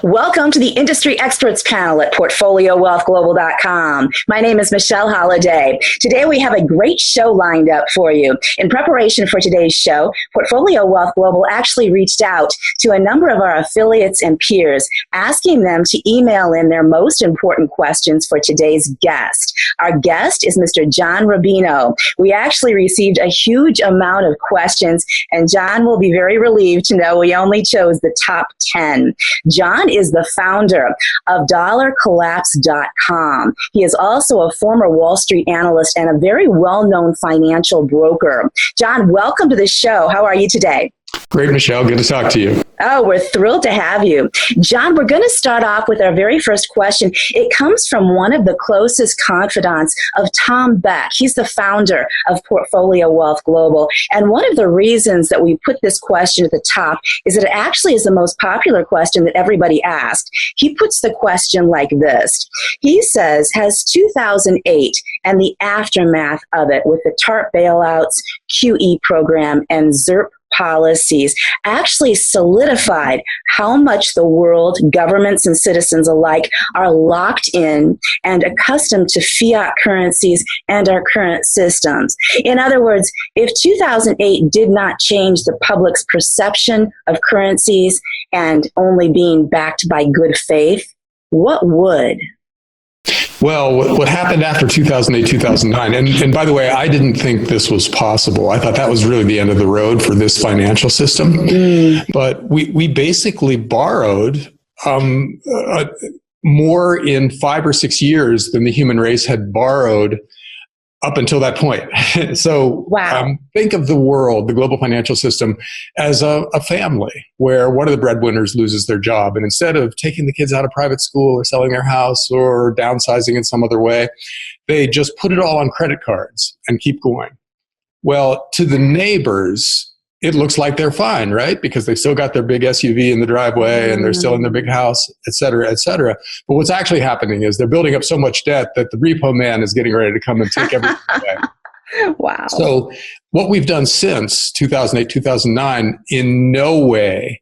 Welcome to the Industry Experts Panel at PortfolioWealthGlobal.com. My name is Michelle Holliday. Today we have a great show lined up for you. In preparation for today's show, Portfolio Wealth Global actually reached out to a number of our affiliates and peers, asking them to email in their most important questions for today's guest. Our guest is Mr. John Rubino. We actually received a huge amount of questions, and John will be very relieved to know we only chose the top 10. John is the founder of DollarCollapse.com. He is also a former Wall Street analyst and a very well-known financial broker. John, welcome to the show. How are you today? Great, Michelle. Good to talk to you. Oh, we're thrilled to have you. John, we're going to start off with our very first question. It comes from one of the closest confidants of Tom Beck. He's the founder of Portfolio Wealth Global. And one of the reasons that we put this question at the top is that it actually is the most popular question that everybody asked. He puts the question like this. He says, has 2008 and the aftermath of it with the TARP bailouts, QE program, and ZIRP policies actually solidified how much the world, governments and citizens alike, are locked in and accustomed to fiat currencies and our current systems? In other words, if 2008 did not change the public's perception of currencies and only being backed by good faith, what would? Well, what happened after 2008, 2009, and by the way, I didn't think this was possible. I thought that was really the end of the road for this financial system. But we basically borrowed more in 5 or 6 years than the human race had borrowed up until that point. So wow. Think of the world, the global financial system, as a family where one of the breadwinners loses their job. And instead of taking the kids out of private school or selling their house or downsizing in some other way, they just put it all on credit cards and keep going. Well, to the neighbors, it looks like they're fine, right? Because they've still got their big SUV in the driveway and they're still in their big house, et cetera, et cetera. But what's actually happening is they're building up so much debt that the repo man is getting ready to come and take everything away. Wow. So what we've done since 2008, 2009 in no way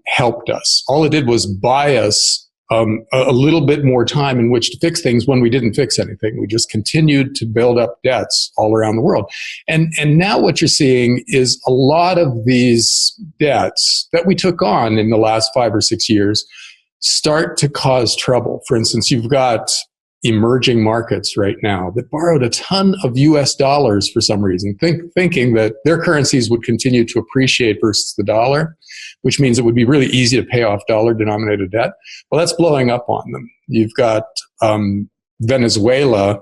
helped us. All it did was buy us a little bit more time in which to fix things when we didn't fix anything. We just continued to build up debts all around the world. And now what you're seeing is a lot of these debts that we took on in the last 5 or 6 years start to cause trouble. For instance, you've got emerging markets right now that borrowed a ton of US dollars for some reason, thinking that their currencies would continue to appreciate versus the dollar, which means it would be really easy to pay off dollar-denominated debt. Well, that's blowing up on them. You've got Venezuela,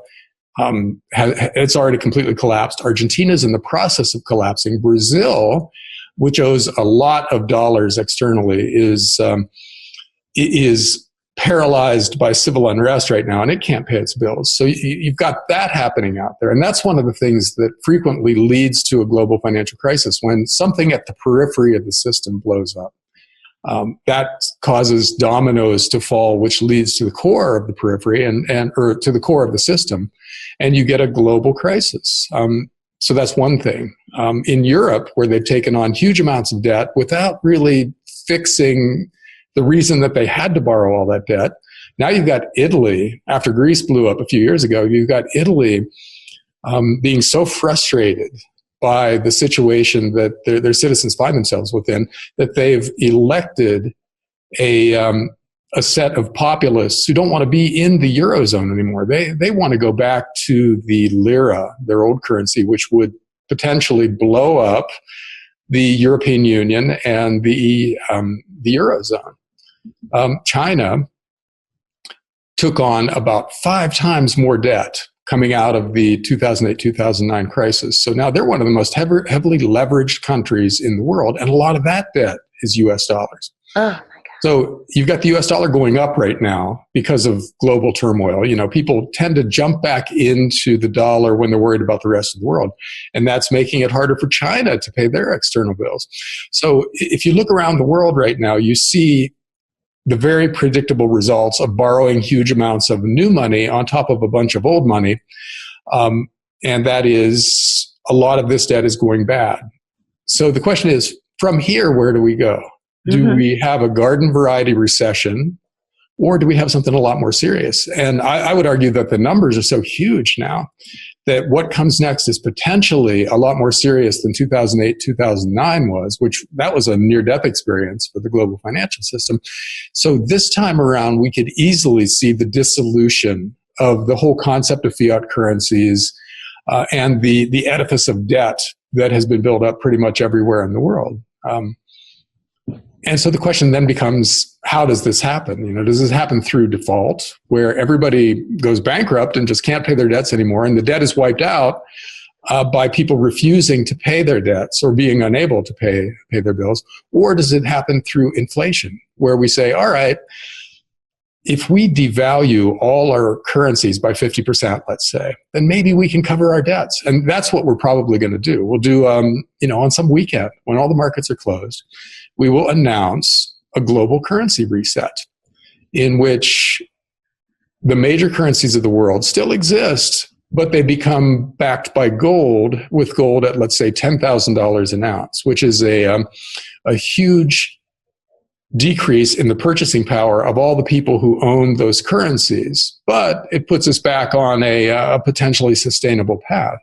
it's already completely collapsed. Argentina's in the process of collapsing. Brazil, which owes a lot of dollars externally, is paralyzed by civil unrest right now, and it can't pay its bills. So you've got that happening out there. And that's one of the things that frequently leads to a global financial crisis, when something at the periphery of the system blows up. That causes dominoes to fall, which leads to the core of the periphery or to the core of the system, and you get a global crisis. So that's one thing. In Europe, where they've taken on huge amounts of debt without really fixing the reason that they had to borrow all that debt. Now you've got Italy, after Greece blew up a few years ago, you've got Italy being so frustrated by the situation that their citizens find themselves within, that they've elected a set of populists who don't want to be in the Eurozone anymore. They want to go back to the lira, their old currency, which would potentially blow up the European Union and the Eurozone. China took on about 5 times more debt coming out of the 2008-2009 crisis. So now they're one of the most heavily leveraged countries in the world, and a lot of that debt is US dollars. Oh, my God. So you've got the US dollar going up right now because of global turmoil. You know, people tend to jump back into the dollar when they're worried about the rest of the world. And that's making it harder for China to pay their external bills. So if you look around the world right now, you see the very predictable results of borrowing huge amounts of new money on top of a bunch of old money. And that is, a lot of this debt is going bad. So the question is, from here, where do we go? Do we have a garden variety recession, or do we have something a lot more serious? And I would argue that the numbers are so huge now that what comes next is potentially a lot more serious than 2008, 2009 was, which that was a near-death experience for the global financial system. So this time around, we could easily see the dissolution of the whole concept of fiat currencies and the edifice of debt that has been built up pretty much everywhere in the world. And so the question then becomes, how does this happen? You know, does this happen through default, where everybody goes bankrupt and just can't pay their debts anymore, and the debt is wiped out by people refusing to pay their debts or being unable to pay their bills? Or does it happen through inflation, where we say, all right, if we devalue all our currencies by 50%, let's say, then maybe we can cover our debts. And that's what we're probably going to do. We'll do, on some weekend when all the markets are closed, we will announce a global currency reset in which the major currencies of the world still exist, but they become backed by gold, with gold at, let's say, $10,000 an ounce, which is a huge decrease in the purchasing power of all the people who own those currencies, but it puts us back on a potentially sustainable path.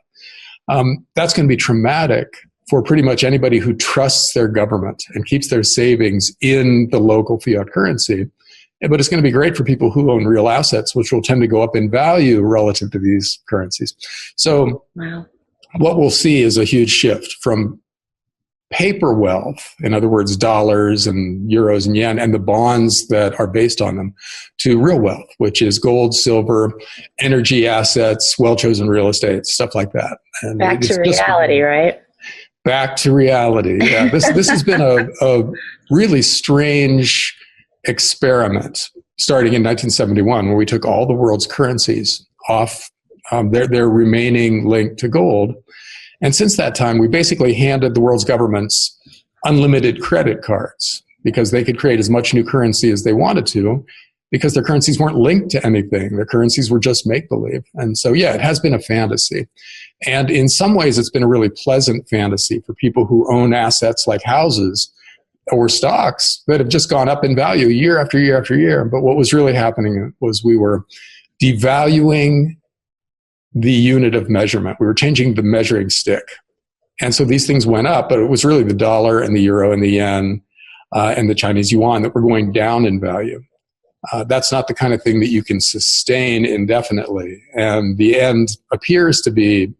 That's going to be traumatic for pretty much anybody who trusts their government and keeps their savings in the local fiat currency. But it's going to be great for people who own real assets, which will tend to go up in value relative to these currencies. So what we'll see is a huge shift from paper wealth, in other words, dollars and euros and yen, and the bonds that are based on them, to real wealth, which is gold, silver, energy assets, well-chosen real estate, stuff like that. And back to reality, right? Back to reality. Yeah, this has been a really strange experiment starting in 1971, where we took all the world's currencies off their remaining link to gold. And since that time, we basically handed the world's governments unlimited credit cards because they could create as much new currency as they wanted to, because their currencies weren't linked to anything. Their currencies were just make-believe. And so, yeah, it has been a fantasy. And in some ways, it's been a really pleasant fantasy for people who own assets like houses or stocks that have just gone up in value year after year after year. But what was really happening was we were devaluing the unit of measurement. We were changing the measuring stick. And so these things went up, but it was really the dollar and the euro and the yen and the Chinese yuan that were going down in value. That's not the kind of thing that you can sustain indefinitely. And the end appears to be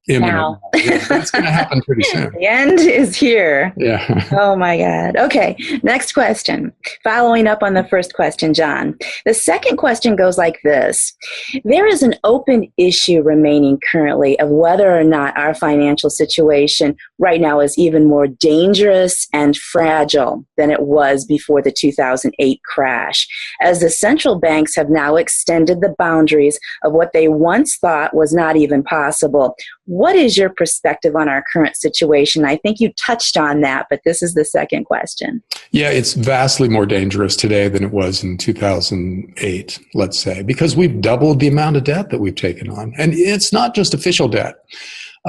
imminent. Now. It's going to happen pretty soon. The end is here. Yeah. Oh my God. Okay. Next question. Following up on the first question, John. The second question goes like this. There is an open issue remaining currently of whether or not our financial situation right now is even more dangerous and fragile than it was before the 2008 crash, as the central banks have now extended the boundaries of what they once thought was not even possible. What is your perspective on our current situation? I think you touched on that, but this is the second question. Yeah, it's vastly more dangerous today than it was in 2008, let's say, because we've doubled the amount of debt that we've taken on. And it's not just official debt.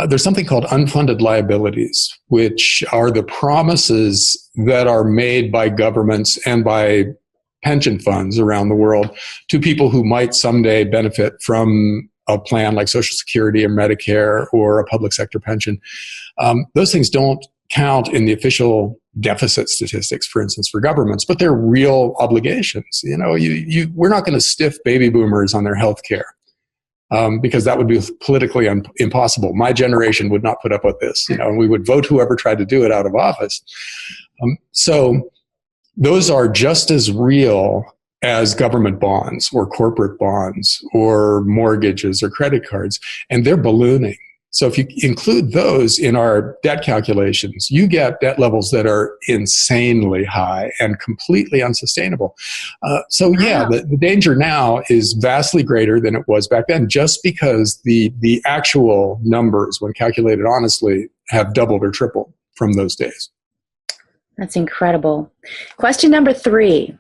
There's something called unfunded liabilities, which are the promises that are made by governments and by pension funds around the world to people who might someday benefit from a plan like Social Security or Medicare or a public sector pension. Those things don't count in the official deficit statistics, for instance, for governments, but they're real obligations. You know, we're not going to stiff baby boomers on their health care because that would be politically impossible. My generation would not put up with this, you know, and we would vote whoever tried to do it out of office. So those are just as real as government bonds or corporate bonds or mortgages or credit cards, and they're ballooning. So if you include those in our debt calculations, you get debt levels that are insanely high and completely unsustainable. The danger now is vastly greater than it was back then, just because the actual numbers, when calculated honestly, have doubled or tripled from those days. That's incredible. Question number 3.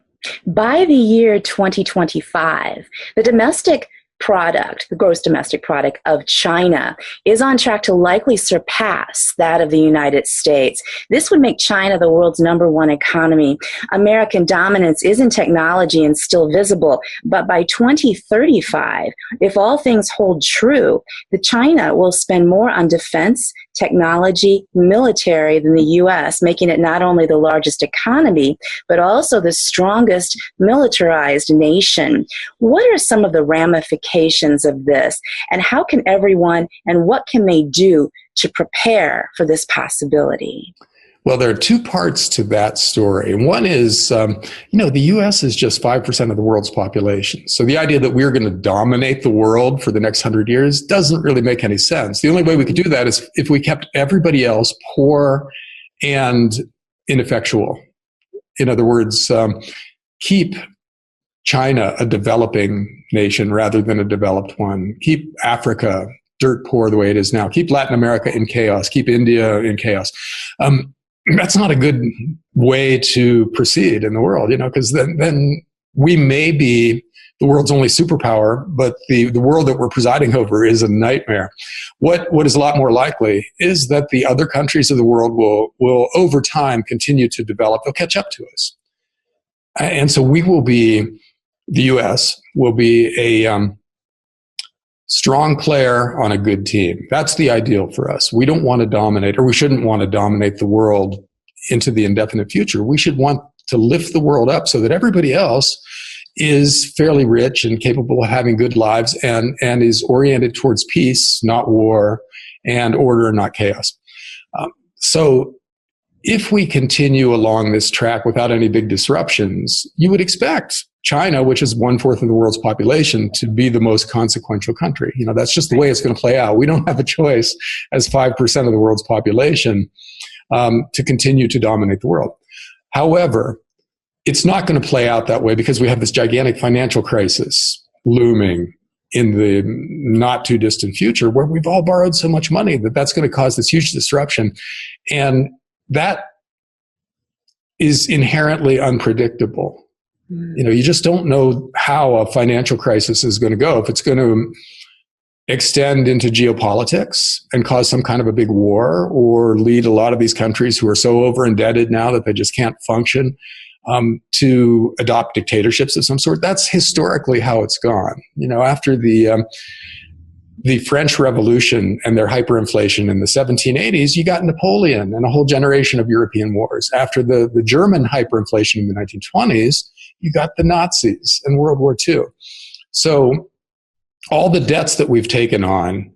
By the year 2025, the domestic product, the gross domestic product of China, is on track to likely surpass that of the United States. This would make China the world's #1 economy. American dominance is in technology and still visible, but by 2035, if all things hold true, China will spend more on defense, technology, military than the U.S., making it not only the largest economy, but also the strongest militarized nation. What are some of the ramifications of this, and how can everyone and what can they do to prepare for this possibility? Well, there are two parts to that story. One is, the U.S. is just 5% of the world's population. So the idea that we're going to dominate the world for the next 100 years doesn't really make any sense. The only way we could do that is if we kept everybody else poor and ineffectual. In other words, keep China a developing nation rather than a developed one. Keep Africa dirt poor the way it is now. Keep Latin America in chaos. Keep India in chaos. That's not a good way to proceed in the world, because then we may be the world's only superpower, but the world that we're presiding over is a nightmare. What is a lot more likely is that the other countries of the world will over time continue to develop. They'll catch up to us. And so the U.S. will be a strong player on a good team. That's the ideal for us. We don't want to dominate, or we shouldn't want to dominate the world into the indefinite future. We should want to lift the world up so that everybody else is fairly rich and capable of having good lives and is oriented towards peace, not war, and order, not chaos. So if we continue along this track without any big disruptions, you would expect China, which is 1/4 of the world's population, to be the most consequential country. That's just the way it's going to play out. We don't have a choice as 5% of the world's population to continue to dominate the world. However, it's not going to play out that way because we have this gigantic financial crisis looming in the not too distant future where we've all borrowed so much money that's going to cause this huge disruption. And that is inherently unpredictable. You just don't know how a financial crisis is going to go. If it's going to extend into geopolitics and cause some kind of a big war, or lead a lot of these countries who are so over indebted now that they just can't function to adopt dictatorships of some sort. That's historically how it's gone. After the French Revolution and their hyperinflation in the 1780s, you got Napoleon and a whole generation of European wars. After the German hyperinflation in the 1920s, you got the Nazis and World War II. So all the debts that we've taken on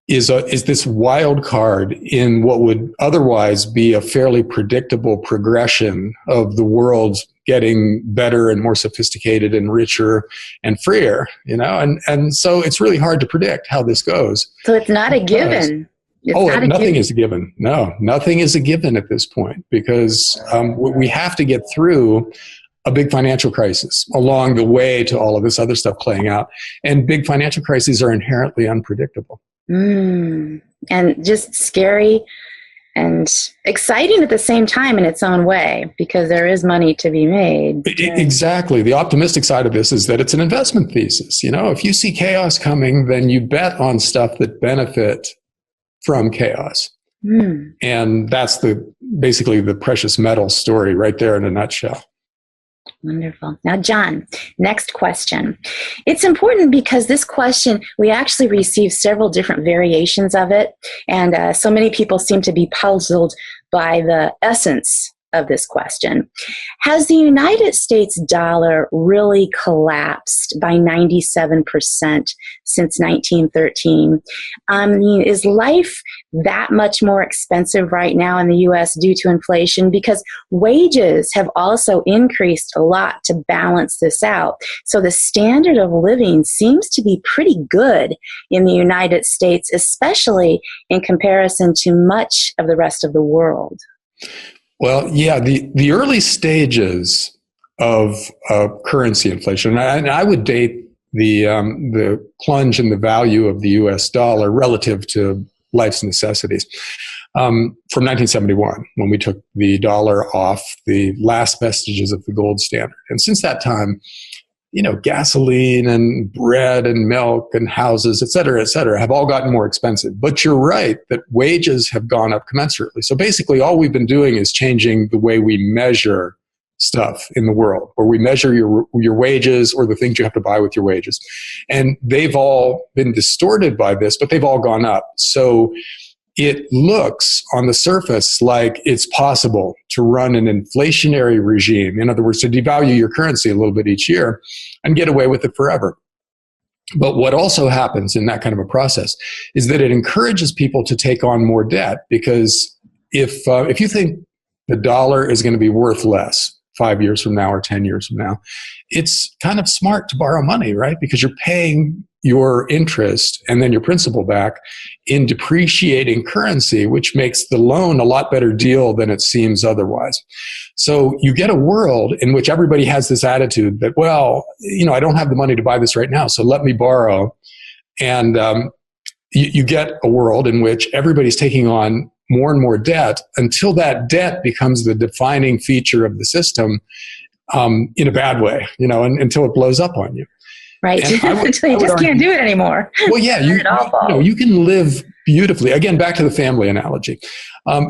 is this wild card in what would otherwise be a fairly predictable progression of the world getting better and more sophisticated and richer and freer, and so it's really hard to predict how this goes. So it's not a given. Nothing is a given. No, nothing is a given at this point because we have to get through a big financial crisis along the way to all of this other stuff playing out. And big financial crises are inherently unpredictable. And just scary and exciting at the same time in its own way, because there is money to be made. Exactly. The optimistic side of this is that it's an investment thesis. If you see chaos coming, then you bet on stuff that benefit from chaos. And that's basically the precious metal story right there in a nutshell. Wonderful. Now, John, next question. It's important because this question, we actually received several different variations of it, and so many people seem to be puzzled by the essence of this question. Has the United States dollar really collapsed by 97% since 1913? Is life that much more expensive right now in the U.S. due to inflation? Because wages have also increased a lot to balance this out. So the standard of living seems to be pretty good in the United States, especially in comparison to much of the rest of the world. Well, yeah, the early stages of currency inflation, and I would date the plunge in the value of the U.S. dollar relative to life's necessities from 1971, when we took the dollar off the last vestiges of the gold standard. And since that time, gasoline and bread and milk and houses, et cetera, have all gotten more expensive. But you're right that wages have gone up commensurately. So basically all we've been doing is changing the way we measure stuff in the world, where we measure your wages or the things you have to buy with your wages. And they've all been distorted by this, but they've all gone up. So it looks on the surface like it's possible to run an inflationary regime. In other words, to devalue your currency a little bit each year and get away with it forever. But what also happens in that kind of a process is that it encourages people to take on more debt, because if you think the dollar is going to be worth less 5 years from now or 10 years from now, it's kind of smart to borrow money, right? Because you're paying your interest and then your principal back in depreciating currency, which makes the loan a lot better deal than it seems otherwise. So you get a world in which everybody has this attitude that, well, I don't have the money to buy this right now, so let me borrow. And you get a world in which everybody's taking on more and more debt until that debt becomes the defining feature of the system, in a bad way, and until it blows up on you. Right. Until you just can't do it anymore. Well, yeah, you can live beautifully. Again, back to the family analogy.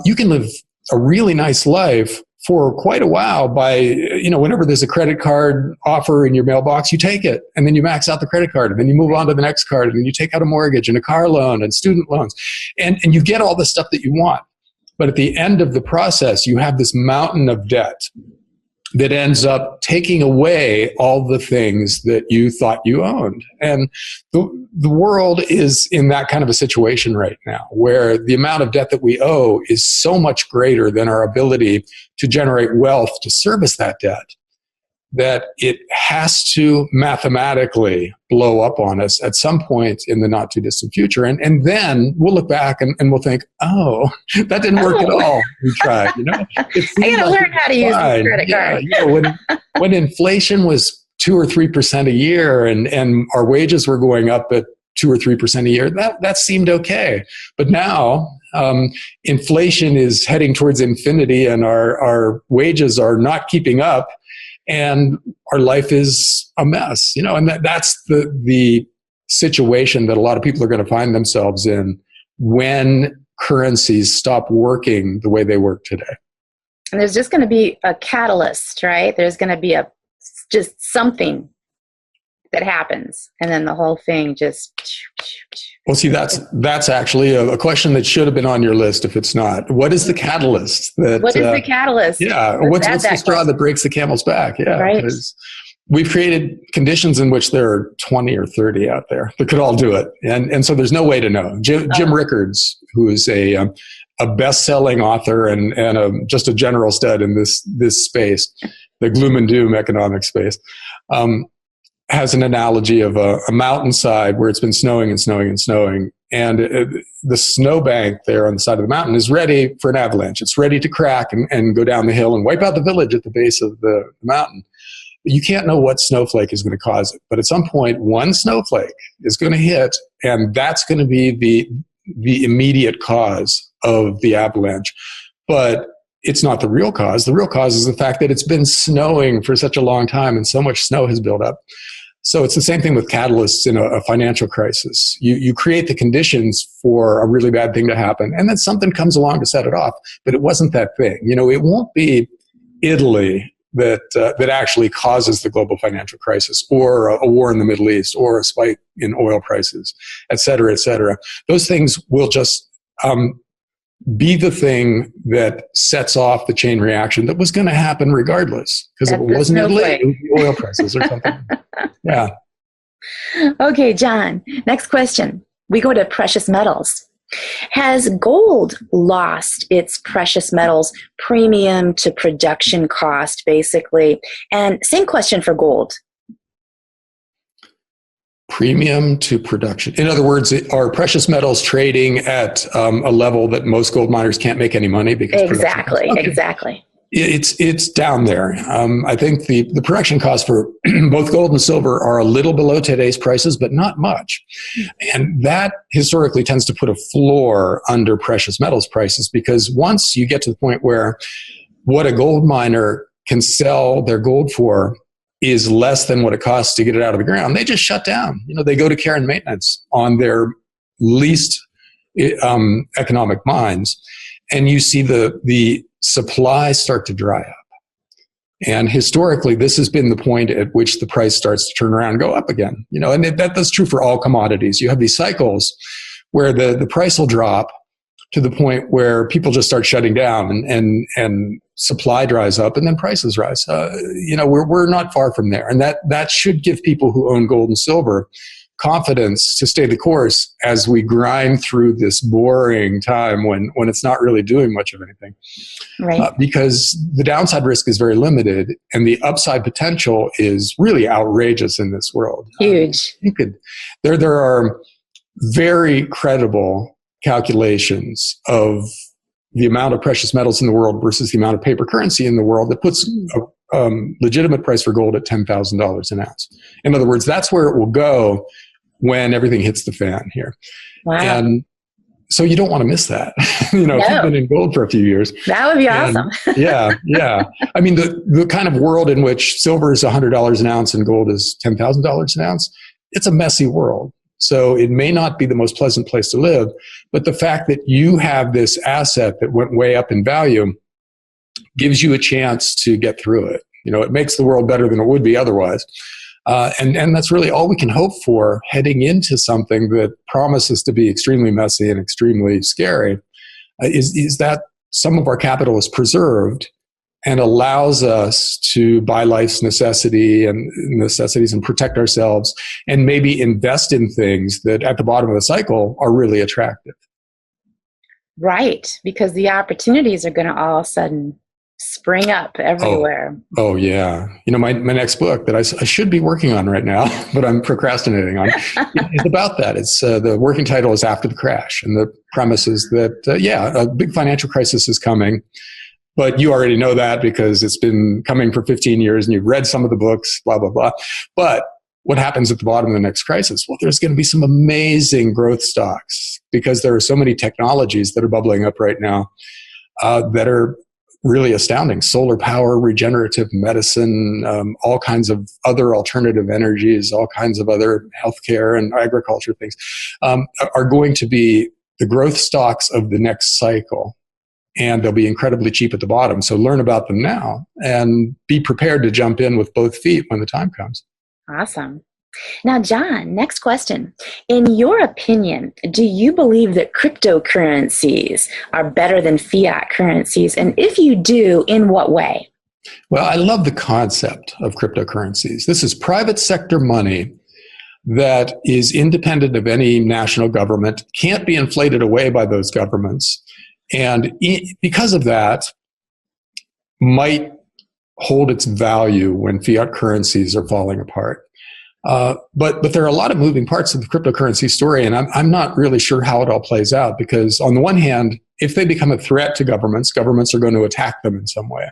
You can live a really nice life for quite a while by, whenever there's a credit card offer in your mailbox, you take it, and then you max out the credit card, and then you move on to the next card, and then you take out a mortgage and a car loan and student loans, and you get all the stuff that you want. But at the end of the process, you have this mountain of debt that ends up taking away all the things that you thought you owned. And the world is in that kind of a situation right now, where the amount of debt that we owe is so much greater than our ability to generate wealth to service that debt, that it has to mathematically blow up on us at some point in the not too distant future. And then we'll look back and we'll think, oh, that didn't work at all. We tried, I gotta learn how to use this credit card. When inflation was 2 or 3% a year and our wages were going up at 2 or 3% a year, that seemed okay. But now inflation is heading towards infinity and our wages are not keeping up, and our life is a mess, and that's the situation that a lot of people are going to find themselves in when currencies stop working the way they work today. And there's just going to be a catalyst, right? There's going to be just something that happens, and then the whole thing just... Well, see, that's actually a question that should have been on your list if it's not. What is the catalyst? What is the catalyst? Yeah, what's the straw that breaks the camel's back? Yeah, right. Because we've created conditions in which there are 20 or 30 out there that could all do it. And so there's no way to know. Jim Rickards, who is a best-selling author and just a general stud in this space, the gloom and doom economic space, has an analogy of a mountainside where it's been snowing and snowing and snowing. And the snowbank there on the side of the mountain is ready for an avalanche. It's ready to crack and go down the hill and wipe out the village at the base of the mountain. You can't know what snowflake is going to cause it. But at some point, one snowflake is going to hit, and that's going to be the immediate cause of the avalanche. But it's not the real cause. The real cause is the fact that it's been snowing for such a long time and so much snow has built up. So it's the same thing with catalysts in a financial crisis. You create the conditions for a really bad thing to happen, and then something comes along to set it off, but it wasn't that thing. It won't be Italy that actually causes the global financial crisis, or a war in the Middle East, or a spike in oil prices, et cetera, et cetera. Those things will just be the thing that sets off the chain reaction that was going to happen regardless. Because if it wasn't Italy, it would be oil prices or something. Yeah. Okay, John, next question. We go to precious metals. Has gold lost its precious metals premium to production cost, basically? And same question for gold. Premium to production. In other words, are precious metals trading at a level that most gold miners can't make any money? Because exactly. It's down there. I think the production costs for both gold and silver are a little below today's prices, but not much. And that historically tends to put a floor under precious metals prices, because once you get to the point where what a gold miner can sell their gold for is less than what it costs to get it out of the ground, they just shut down. They go to care and maintenance on their least economic mines, and you see the supply start to dry up. And historically, this has been the point at which the price starts to turn around and go up again. And that's true for all commodities. You have these cycles where the price will drop to the point where people just start shutting down and supply dries up and then prices rise. We're not far from there. And that should give people who own gold and silver confidence to stay the course as we grind through this boring time when it's not really doing much of anything. Right. Because the downside risk is very limited and the upside potential is really outrageous in this world. Huge. There are very credible calculations of the amount of precious metals in the world versus the amount of paper currency in the world that puts a legitimate price for gold at $10,000 an ounce. In other words, that's where it will go when everything hits the fan here. Wow. And so you don't want to miss that. If you've been in gold for a few years. That would be awesome. Yeah. I mean, the kind of world in which silver is $100 an ounce and gold is $10,000 an ounce, it's a messy world. So it may not be the most pleasant place to live, but the fact that you have this asset that went way up in value gives you a chance to get through it. It makes the world better than it would be otherwise. And that's really all we can hope for heading into something that promises to be extremely messy and extremely scary, is that some of our capital is preserved and allows us to buy life's necessities and protect ourselves and maybe invest in things that at the bottom of the cycle are really attractive. Right, because the opportunities are going to all of a sudden spring up everywhere. Oh yeah. My next book that I should be working on right now, but I'm procrastinating on, is about that. It's the working title is After the Crash. And the premise is that, a big financial crisis is coming. But you already know that because it's been coming for 15 years and you've read some of the books, blah, blah, blah. But what happens at the bottom of the next crisis? Well, there's going to be some amazing growth stocks because there are so many technologies that are bubbling up right now that are really astounding. Solar power, regenerative medicine, all kinds of other alternative energies, all kinds of other healthcare and agriculture things are going to be the growth stocks of the next cycle. And they'll be incredibly cheap at the bottom. So learn about them now and be prepared to jump in with both feet when the time comes. Awesome. Now, John, next question. In your opinion, do you believe that cryptocurrencies are better than fiat currencies? And if you do, in what way? Well, I love the concept of cryptocurrencies. This is private sector money that is independent of any national government, can't be inflated away by those governments. And because of that, might hold its value when fiat currencies are falling apart. But there are a lot of moving parts of the cryptocurrency story, and I'm not really sure how it all plays out because on the one hand, if they become a threat to governments, governments are going to attack them in some way.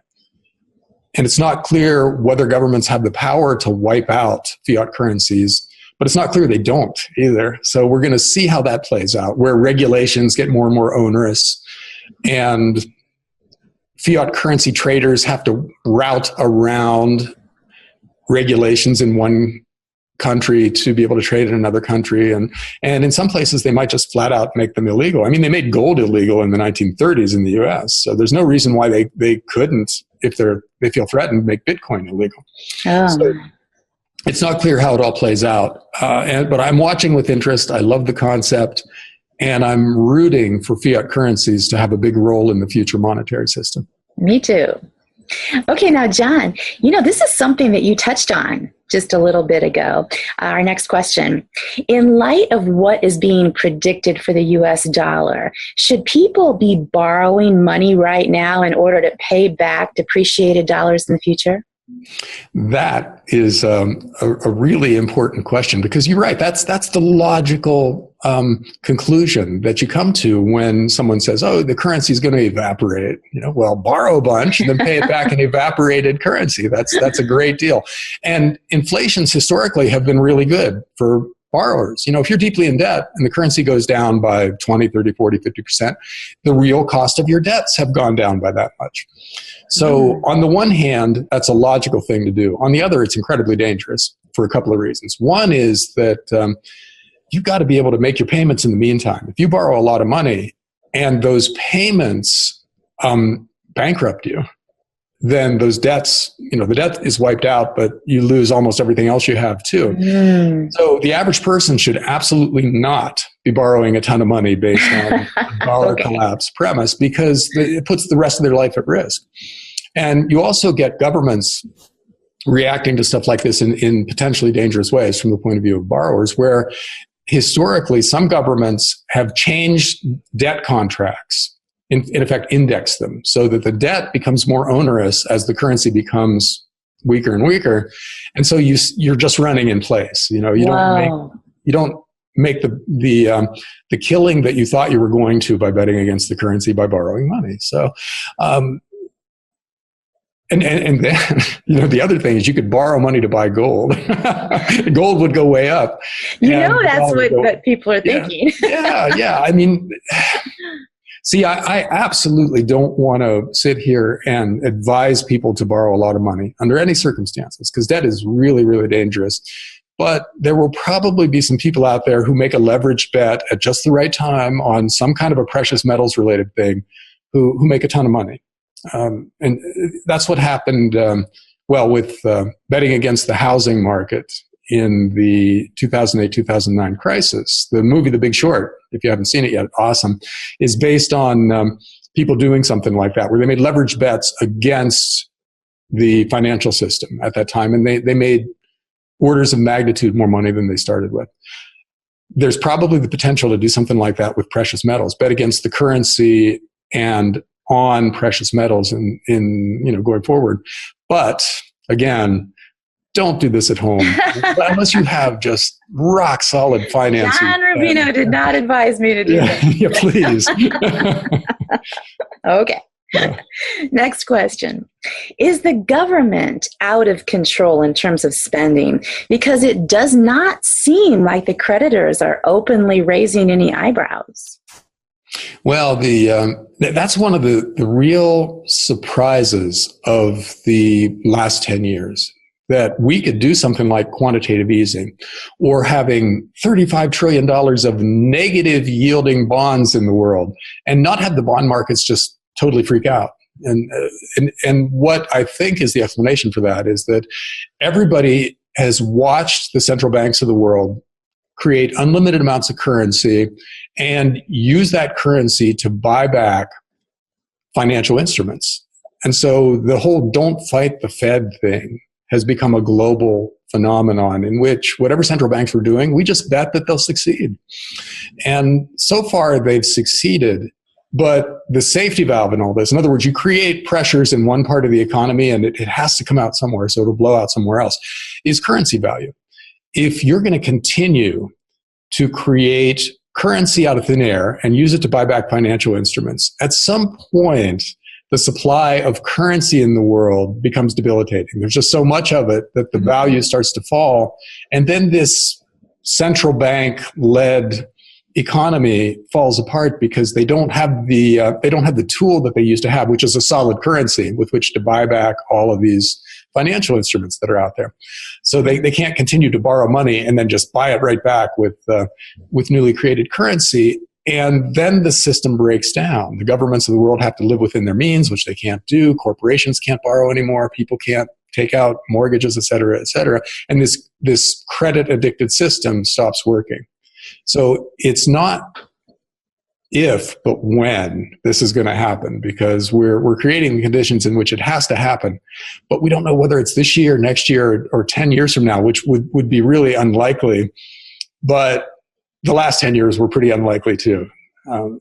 And it's not clear whether governments have the power to wipe out fiat currencies, but it's not clear they don't either. So we're going to see how that plays out, where regulations get more and more onerous and fiat currency traders have to route around regulations in one country to be able to trade in another country. And in some places, they might just flat out make them illegal. I mean, they made gold illegal in the 1930s in the US. So there's no reason why they couldn't, if they feel threatened, make Bitcoin illegal. Oh. So it's not clear how it all plays out. But I'm watching with interest. I love the concept. And I'm rooting for fiat currencies to have a big role in the future monetary system. Me too. Okay, now, John, this is something that you touched on just a little bit ago. Our next question. In light of what is being predicted for the U.S. dollar, should people be borrowing money right now in order to pay back depreciated dollars in the future? That is a really important question because you're right. That's the logical conclusion that you come to when someone says, "Oh, the currency is going to evaporate." Well, borrow a bunch and then pay it back in evaporated currency. That's a great deal. And inflations historically have been really good for borrowers. If you're deeply in debt and the currency goes down by 20, 30, 40, 50%, the real cost of your debts have gone down by that much. So on the one hand, that's a logical thing to do. On the other, it's incredibly dangerous for a couple of reasons. One is that you've got to be able to make your payments in the meantime. If you borrow a lot of money and those payments bankrupt you, then those debts, the debt is wiped out, but you lose almost everything else you have too. So the average person should absolutely not be borrowing a ton of money based on a dollar collapse premise, because it puts the rest of their life at risk. And you also get governments reacting to stuff like this in potentially dangerous ways from the point of view of borrowers, where historically some governments have changed debt contracts, in effect index them so that the debt becomes more onerous as the currency becomes weaker and weaker. And so you're just running in place. You don't make the killing that you thought you were going to by betting against the currency by borrowing money. So and then, the other thing is you could borrow money to buy gold. Gold would go way up. That's what people are thinking. Yeah. I mean, see, I absolutely don't want to sit here and advise people to borrow a lot of money under any circumstances, because debt is really, really dangerous. But there will probably be some people out there who make a leveraged bet at just the right time on some kind of a precious metals related thing who make a ton of money. And that's what happened, with betting against the housing market in the 2008-2009 crisis. The movie The Big Short, if you haven't seen it yet, awesome, is based on people doing something like that, where they made leveraged bets against the financial system at that time, and they made orders of magnitude more money than they started with. There's probably the potential to do something like that with precious metals, bet against the currency and on precious metals in going forward. But again, don't do this at home unless you have just rock solid financing. John Rubino did not advise me to do that. Yeah, please. Okay. Yeah. Next question. Is the government out of control in terms of spending? Because it does not seem like the creditors are openly raising any eyebrows. Well, that's one of the real surprises of the last 10 years, that we could do something like quantitative easing or having $35 trillion of negative yielding bonds in the world and not have the bond markets just totally freak out. And what I think is the explanation for that is that everybody has watched the central banks of the world create unlimited amounts of currency and use that currency to buy back financial instruments. And so the whole don't fight the Fed thing has become a global phenomenon in which whatever central banks were doing, we just bet that they'll succeed. And so far they've succeeded. But the safety valve in all this, in other words, you create pressures in one part of the economy and it has to come out somewhere, so it'll blow out somewhere else, is currency value. If you're going to continue to create currency out of thin air and use it to buy back financial instruments, at some point, the supply of currency in the world becomes debilitating. There's just so much of it that the value starts to fall. And then this central bank-led economy falls apart because they don't have the tool that they used to have, which is a solid currency with which to buy back all of these financial instruments that are out there. So they can't continue to borrow money and then just buy it right back with newly created currency. And then the system breaks down. The governments of the world have to live within their means, which they can't do. Corporations can't borrow anymore. People can't take out mortgages, et cetera, et cetera. And this credit-addicted system stops working. So it's not if, but when this is going to happen, because we're creating the conditions in which it has to happen. But we don't know whether it's this year, next year, or 10 years from now, which would be really unlikely. But the last 10 years were pretty unlikely too.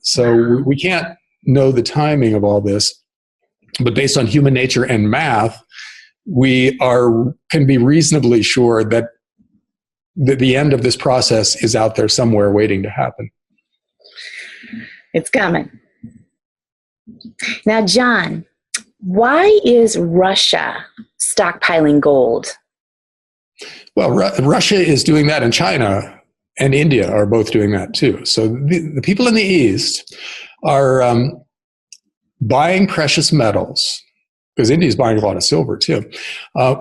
So we can't know the timing of all this. But based on human nature and math, we can be reasonably sure that the end of this process is out there somewhere waiting to happen. It's coming. Now, John, why is Russia stockpiling gold? Well, Russia is doing that in China and India are both doing that too. So the people in the East are buying precious metals, because India is buying a lot of silver too,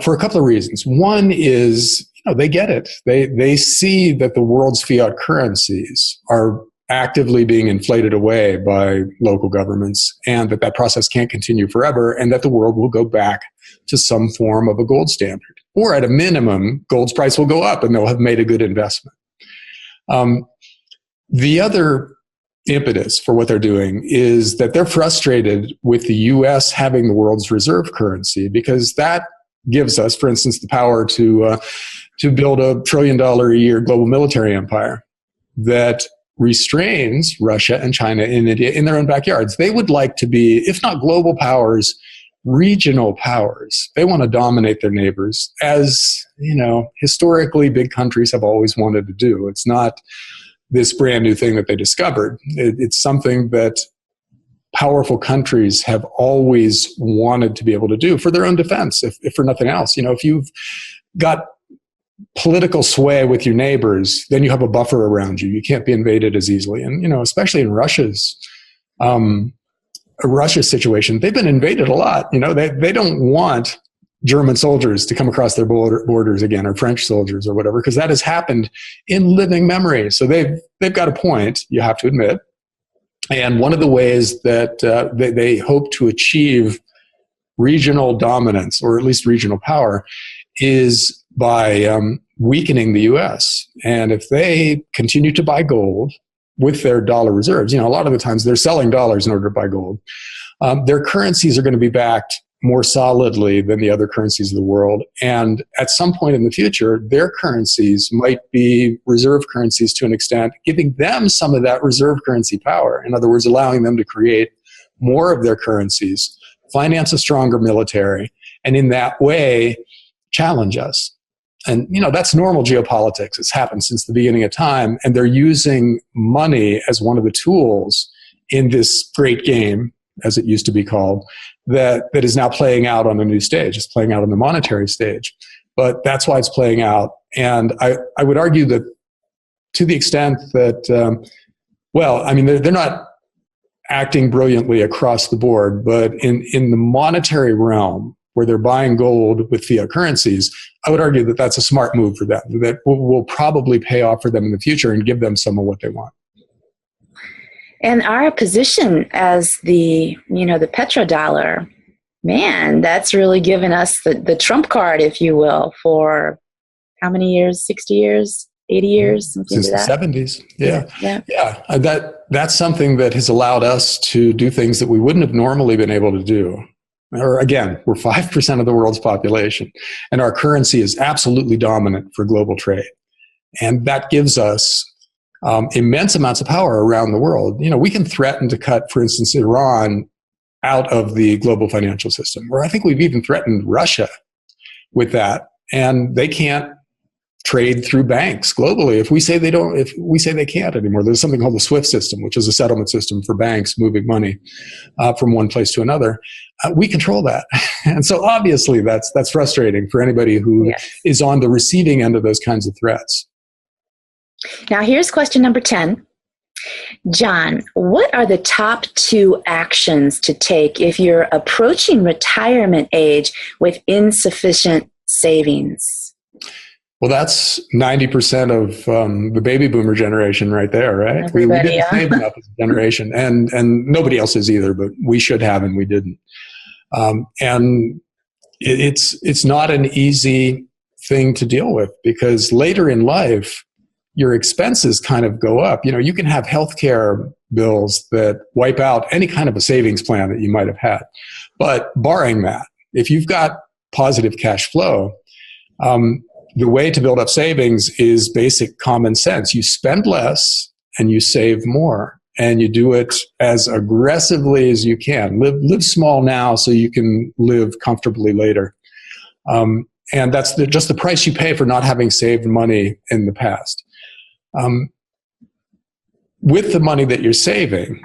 for a couple of reasons. One is, they get it. They see that the world's fiat currencies are actively being inflated away by local governments, and that process can't continue forever, and that the world will go back to some form of a gold standard. Or at a minimum, gold's price will go up and they'll have made a good investment. The other impetus for what they're doing is that they're frustrated with the US having the world's reserve currency, because that gives us, for instance, the power to build $1 trillion a year global military empire that restrains Russia and China and India in their own backyards. They would like to be, if not global powers, regional powers. They want to dominate their neighbors, as, historically big countries have always wanted to do. It's not this brand new thing that they discovered. It's something that powerful countries have always wanted to be able to do for their own defense, if for nothing else. If you've got political sway with your neighbors, then you have a buffer around you. You can't be invaded as easily. And, especially in Russia's situation, they've been invaded a lot. They don't want German soldiers to come across their borders again, or French soldiers or whatever, because that has happened in living memory. So they've got a point, you have to admit. And one of the ways that they hope to achieve regional dominance, or at least regional power, is by weakening the U.S. And if they continue to buy gold with their dollar reserves, a lot of the times they're selling dollars in order to buy gold, their currencies are going to be backed more solidly than the other currencies of the world. And at some point in the future, their currencies might be reserve currencies to an extent, giving them some of that reserve currency power. In other words, allowing them to create more of their currencies, finance a stronger military, and in that way, challenge us. And, that's normal geopolitics. It's happened since the beginning of time. And they're using money as one of the tools in this great game, as it used to be called, that is now playing out on a new stage. It's playing out on the monetary stage. But that's why it's playing out. And I would argue that, to the extent that, they're not acting brilliantly across the board, but in the monetary realm, where they're buying gold with fiat currencies, I would argue that that's a smart move for them, that will probably pay off for them in the future and give them some of what they want. And our position as the petrodollar, man, that's really given us the trump card, if you will, for how many years? 60 years? 80 years? Since the 70s. Yeah. That's something that has allowed us to do things that we wouldn't have normally been able to do. Or again, we're 5% of the world's population, and our currency is absolutely dominant for global trade. And that gives us immense amounts of power around the world. We can threaten to cut, for instance, Iran out of the global financial system, where I think we've even threatened Russia with that. And they can't trade through banks globally. If we say they can't anymore, there's something called the SWIFT system, which is a settlement system for banks moving money from one place to another. We control that. And so obviously that's frustrating for anybody who is on the receiving end of those kinds of threats. Now here's question number 10. John, what are the top 2 actions to take if you're approaching retirement age with insufficient savings? Well, that's 90% of the baby boomer generation right there, right? We didn't save enough as a generation, and nobody else is either, but we should have, and we didn't. And it's not an easy thing to deal with, because later in life, your expenses kind of go up. You can have healthcare bills that wipe out any kind of a savings plan that you might have had. But barring that, if you've got positive cash flow, the way to build up savings is basic common sense. You spend less and you save more, and you do it as aggressively as you can. Live small now so you can live comfortably later. And that's just the price you pay for not having saved money in the past. With the money that you're saving,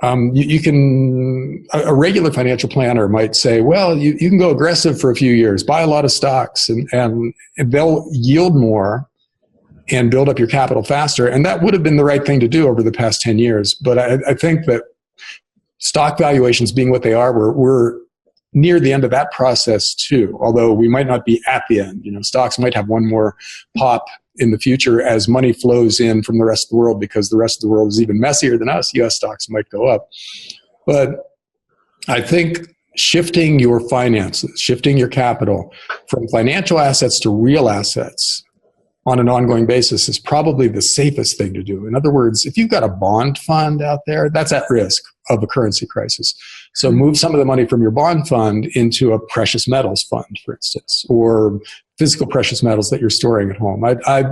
you can, a regular financial planner might say, well, you can go aggressive for a few years, buy a lot of stocks, and they'll yield more and build up your capital faster. And that would have been the right thing to do over the past 10 years. But I think that stock valuations being what they are, we're near the end of that process too, although we might not be at the end. Stocks might have one more pop in the future as money flows in from the rest of the world, because the rest of the world is even messier than us. US stocks might go up. But I think shifting your finances, shifting your capital from financial assets to real assets on an ongoing basis is probably the safest thing to do. In other words, if you've got a bond fund out there, that's at risk of a currency crisis. So move some of the money from your bond fund into a precious metals fund, for instance, or physical precious metals that you're storing at home. I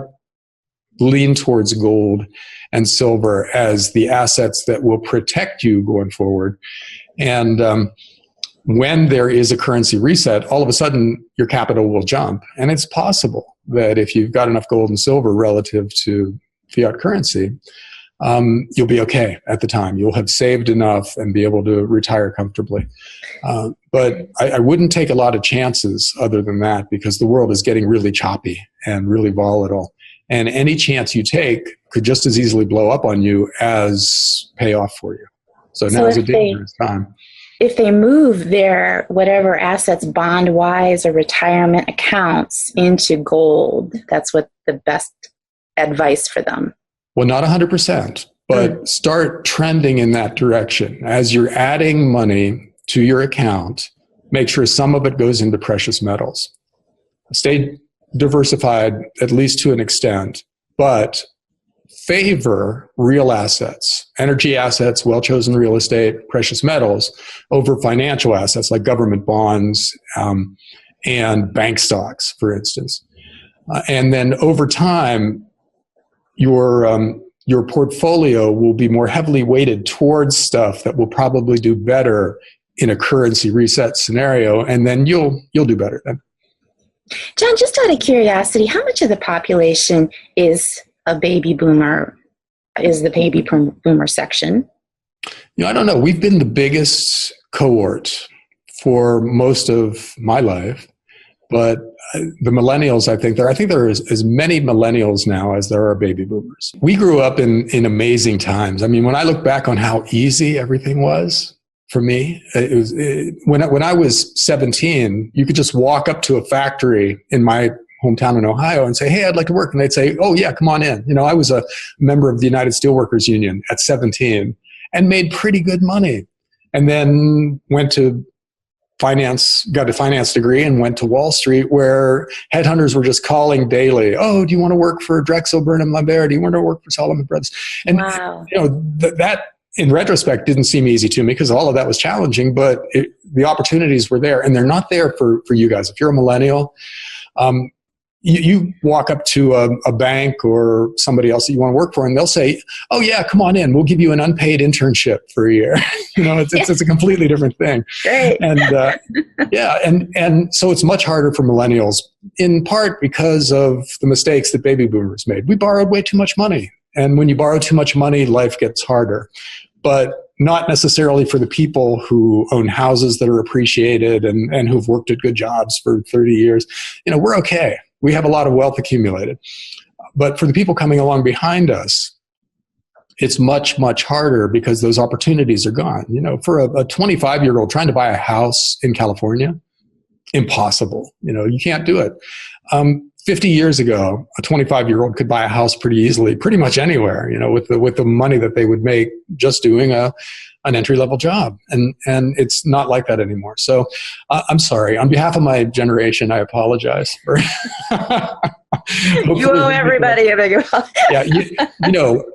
lean towards gold and silver as the assets that will protect you going forward. And when there is a currency reset, all of a sudden your capital will jump. And it's possible that if you've got enough gold and silver relative to fiat currency, you'll be okay at the time. You'll have saved enough and be able to retire comfortably. But I wouldn't take a lot of chances other than that, because the world is getting really choppy and really volatile. And any chance you take could just as easily blow up on you as pay off for you. So now is a dangerous time. If they move their whatever assets, bond-wise or retirement accounts, into gold, that's what the best advice for them. Well, not 100%, but start trending in that direction. As you're adding money to your account, make sure some of it goes into precious metals. Stay diversified, at least to an extent, but favor real assets, energy assets, well-chosen real estate, precious metals, over financial assets like government bonds and bank stocks, for instance. And then over time, your portfolio will be more heavily weighted towards stuff that will probably do better in a currency reset scenario, and then you'll do better then. John, just out of curiosity, how much of the population is a baby boomer, is the baby boomer section? I don't know. We've been the biggest cohort for most of my life, but the millennials, I think there are as many millennials now as there are baby boomers. We grew up in amazing times. I mean, when I look back on how easy everything was for me, when I was 17, you could just walk up to a factory in my hometown in Ohio and say, "Hey, I'd like to work." And they'd say, "Oh yeah, come on in." I was a member of the United Steelworkers Union at 17 and made pretty good money. And then got a finance degree and went to Wall Street, where headhunters were just calling daily. "Oh, do you want to work for Drexel, Burnham, Lambert? Do you want to work for Solomon Brothers?" And wow. That in retrospect didn't seem easy to me, because all of that was challenging, but the opportunities were there, and they're not there for you guys. If you're a millennial, you walk up to a bank or somebody else that you want to work for, and they'll say, "Oh yeah, come on in. We'll give you an unpaid internship for a year." It's a completely different thing. Great. And and so it's much harder for millennials, in part because of the mistakes that baby boomers made. We borrowed way too much money, and when you borrow too much money, life gets harder. But not necessarily for the people who own houses that are appreciated and who've worked at good jobs for 30 years. We're okay. We have a lot of wealth accumulated. But for the people coming along behind us, it's much, much harder, because those opportunities are gone. For a 25-year-old trying to buy a house in California, impossible. You can't do it. 50 years ago, a 25-year-old could buy a house pretty easily, pretty much anywhere, with the money that they would make just doing an entry-level job. And it's not like that anymore. So I'm sorry. On behalf of my generation, I apologize for... You owe everybody a big apology. Yeah,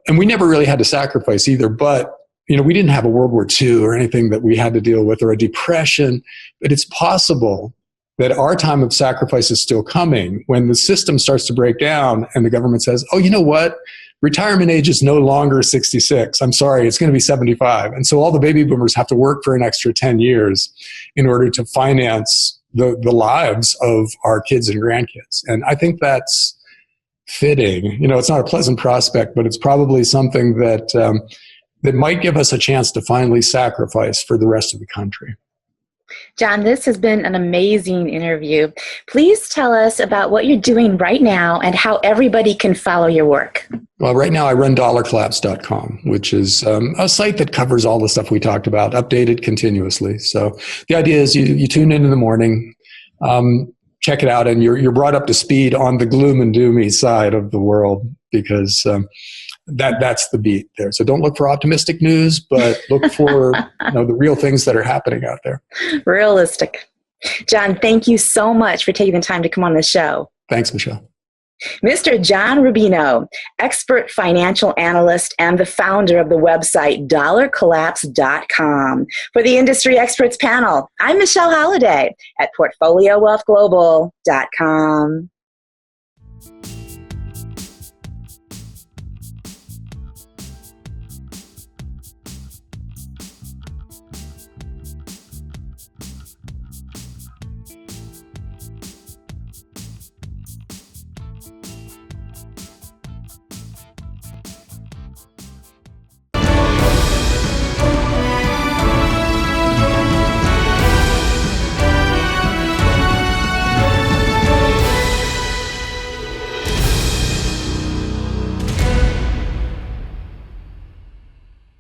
and we never really had to sacrifice either, but we didn't have a World War II or anything that we had to deal with, or a depression. But it's possible that our time of sacrifice is still coming, when the system starts to break down and the government says, "Oh, you know what? Retirement age is no longer 66. I'm sorry, it's going to be 75. And so all the baby boomers have to work for an extra 10 years in order to finance the lives of our kids and grandkids. And I think that's fitting. It's not a pleasant prospect, but it's probably something that might give us a chance to finally sacrifice for the rest of the country. John, this has been an amazing interview. Please tell us about what you're doing right now and how everybody can follow your work. Well, right now I run dollarcollapse.com, which is a site that covers all the stuff we talked about, updated continuously. So the idea is you tune in the morning, check it out, and you're brought up to speed on the gloom and doomy side of the world, because that's the beat there. So don't look for optimistic news, but look for the real things that are happening out there. Realistic. John, thank you so much for taking the time to come on the show. Thanks, Michelle. Mr. John Rubino, expert financial analyst and the founder of the website dollarcollapse.com. For the Industry Experts panel, I'm Michelle Holliday at PortfolioWealthGlobal.com.